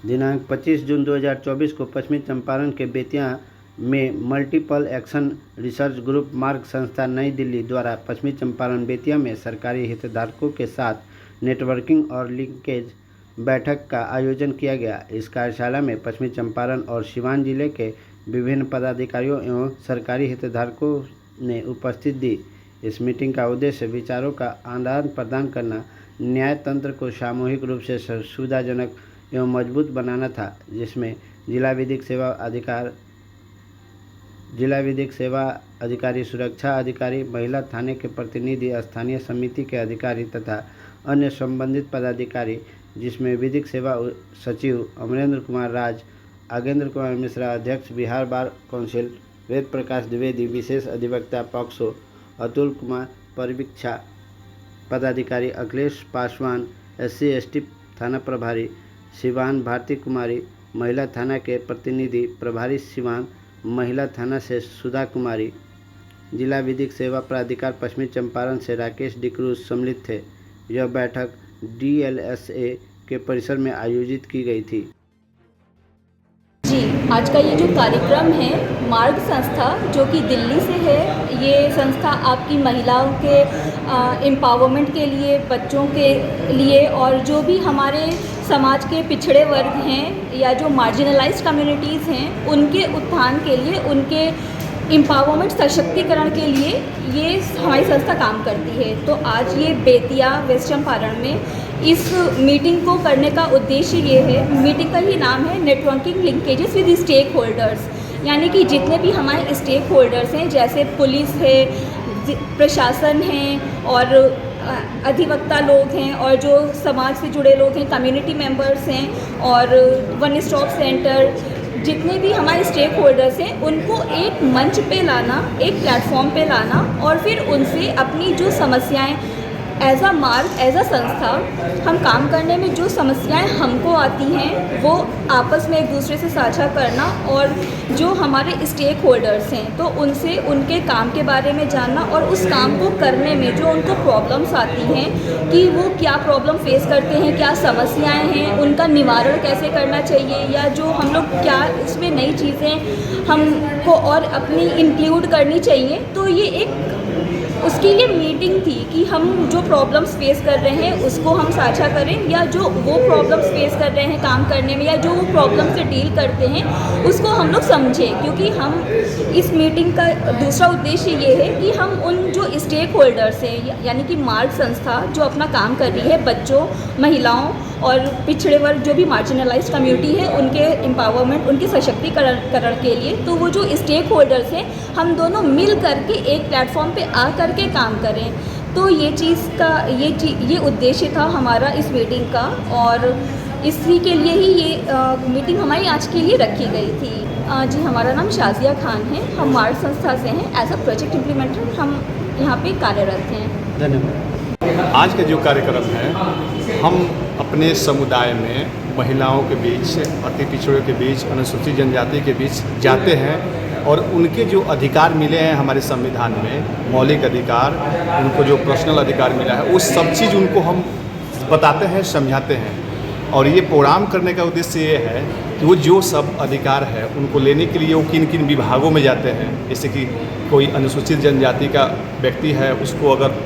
दिनांक 25 जून 2024 को पश्चिमी चंपारण के बेतिया में मल्टीपल एक्शन रिसर्च ग्रुप मार्ग संस्था नई दिल्ली द्वारा पश्चिमी चंपारण बेतिया में सरकारी हितधारकों के साथ नेटवर्किंग और लिंकेज बैठक का आयोजन किया गया। इस कार्यशाला में पश्चिमी चंपारण और सिवान जिले के विभिन्न पदाधिकारियों एवं सरकारी हितधारकों ने उपस्थित दी। इस मीटिंग का उद्देश्य विचारों का आदान प्रदान करना, न्याय तंत्र को सामूहिक रूप से सुविधाजनक एवं मजबूत बनाना था, जिसमें जिला विधिक सेवा अधिकारी, सुरक्षा अधिकारी, महिला थाने के प्रतिनिधि, स्थानीय समिति के अधिकारी तथा अन्य संबंधित पदाधिकारी, जिसमें विधिक सेवा सचिव अमरेंद्र कुमार राज, आगेंद्र कुमार मिश्रा अध्यक्ष बिहार बार काउंसिल, वेद प्रकाश द्विवेदी विशेष अधिवक्ता पॉक्सो, अतुल कुमार परिवीक्षा पदाधिकारी, अखिलेश पासवान SC ST थाना प्रभारी सिवान, भारती कुमारी महिला थाना के प्रतिनिधि प्रभारी सिवान, महिला थाना से सुधा कुमारी, जिला विधिक सेवा प्राधिकार पश्चिमी चंपारण से राकेश डिक्रूज सम्मिलित थे। यह बैठक DLSA के परिसर में आयोजित की गई थी। जी, आज का ये जो कार्यक्रम है मार्ग संस्था जो कि दिल्ली से है, ये संस्था आपकी महिलाओं के एम्पावरमेंट के लिए, बच्चों के लिए और जो भी हमारे समाज के पिछड़े वर्ग हैं या जो मार्जिनलाइज्ड कम्युनिटीज़ हैं उनके उत्थान के लिए, उनके एम्पावरमेंट सशक्तिकरण के लिए ये हमारी संस्था काम करती है। तो आज ये बेतिया वेस्ट चंपारण में इस मीटिंग को करने का उद्देश्य ये है, मीटिंग का ही नाम है networking linkages with stakeholders, यानी कि जितने भी हमारे स्टेक होल्डर्स हैं जैसे पुलिस है, प्रशासन है और अधिवक्ता लोग हैं और जो समाज से जुड़े लोग हैं, कम्युनिटी मेंबर्स हैं और वन स्टॉप सेंटर, जितने भी हमारे स्टेक होल्डर्स हैं उनको एक मंच पे लाना, एक प्लेटफॉर्म पे लाना और फिर उनसे अपनी जो समस्याएं एज अ मार्ग, एज अ संस्था हम काम करने में जो समस्याएं हमको आती हैं वो आपस में एक दूसरे से साझा करना और जो हमारे स्टेक होल्डर्स हैं तो उनसे उनके काम के बारे में जानना और उस काम को करने में जो उनको प्रॉब्लम्स आती हैं कि वो क्या प्रॉब्लम फेस करते हैं, क्या समस्याएं हैं, उनका निवारण कैसे करना चाहिए या जो हम लोग क्या इसमें नई चीज़ें हमको और अपनी इंक्लूड करनी चाहिए। तो ये एक उसके लिए मीटिंग थी कि हम जो प्रॉब्लम्स फेस कर रहे हैं उसको हम साझा करें या जो वो प्रॉब्लम्स फेस कर रहे हैं काम करने में या जो वो प्रॉब्लम से डील करते हैं उसको हम लोग समझें। क्योंकि हम इस मीटिंग का दूसरा उद्देश्य ये है कि हम उन जो स्टेक होल्डर्स हैं यानी कि मार्ग संस्था जो अपना काम कर रही है बच्चों, महिलाओं और पिछड़े वर्ग जो भी मार्जिनलाइज्ड कम्युनिटी है उनके एम्पावरमेंट, उनके सशक्तिकरण के लिए, तो वो जो स्टेक होल्डर्स हैं हम दोनों मिल करके एक प्लेटफॉर्म पे आ करके काम करें। तो ये चीज़ का ये उद्देश्य था हमारा इस मीटिंग का और इसी के लिए ही ये मीटिंग हमारी आज के लिए रखी गई थी। जी, हमारा नाम शाजिया खान है, हम मार्ग संस्था से हैं, एज अ प्रोजेक्ट इम्प्लीमेंटर हम यहाँ पे कार्यरत हैं। धन्यवाद। आज का जो कार्यक्रम है, हम अपने समुदाय में महिलाओं के बीच, अति पिछड़ों के बीच, अनुसूचित जनजाति के बीच जाते हैं और उनके जो अधिकार मिले हैं हमारे संविधान में, मौलिक अधिकार, उनको जो पर्सनल अधिकार मिला है, वो सब चीज़ उनको हम बताते हैं, समझाते हैं। और ये प्रोग्राम करने का उद्देश्य ये है कि वो जो सब अधिकार है उनको लेने के लिए वो किन किन विभागों में जाते हैं। जैसे कि कोई अनुसूचित जनजाति का व्यक्ति है, उसको अगर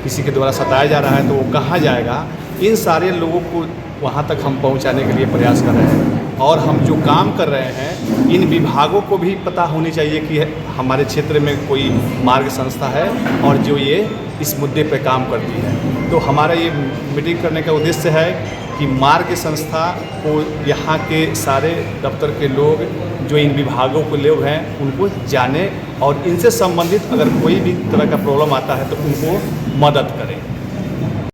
किसी के द्वारा सताया जा रहा है तो वो कहाँ जाएगा, इन सारे लोगों को वहाँ तक हम पहुँचाने के लिए प्रयास कर रहे हैं। और हम जो काम कर रहे हैं इन विभागों को भी पता होनी चाहिए कि हमारे क्षेत्र में कोई मार्ग संस्था है और जो ये इस मुद्दे पर काम करती है। तो हमारा ये मीटिंग करने का उद्देश्य है कि मार्ग संस्था को यहाँ के सारे दफ्तर के लोग जो इन विभागों के लोग हैं उनको जाने और इनसे संबंधित अगर कोई भी तरह का प्रॉब्लम आता है तो उनको मदद करें।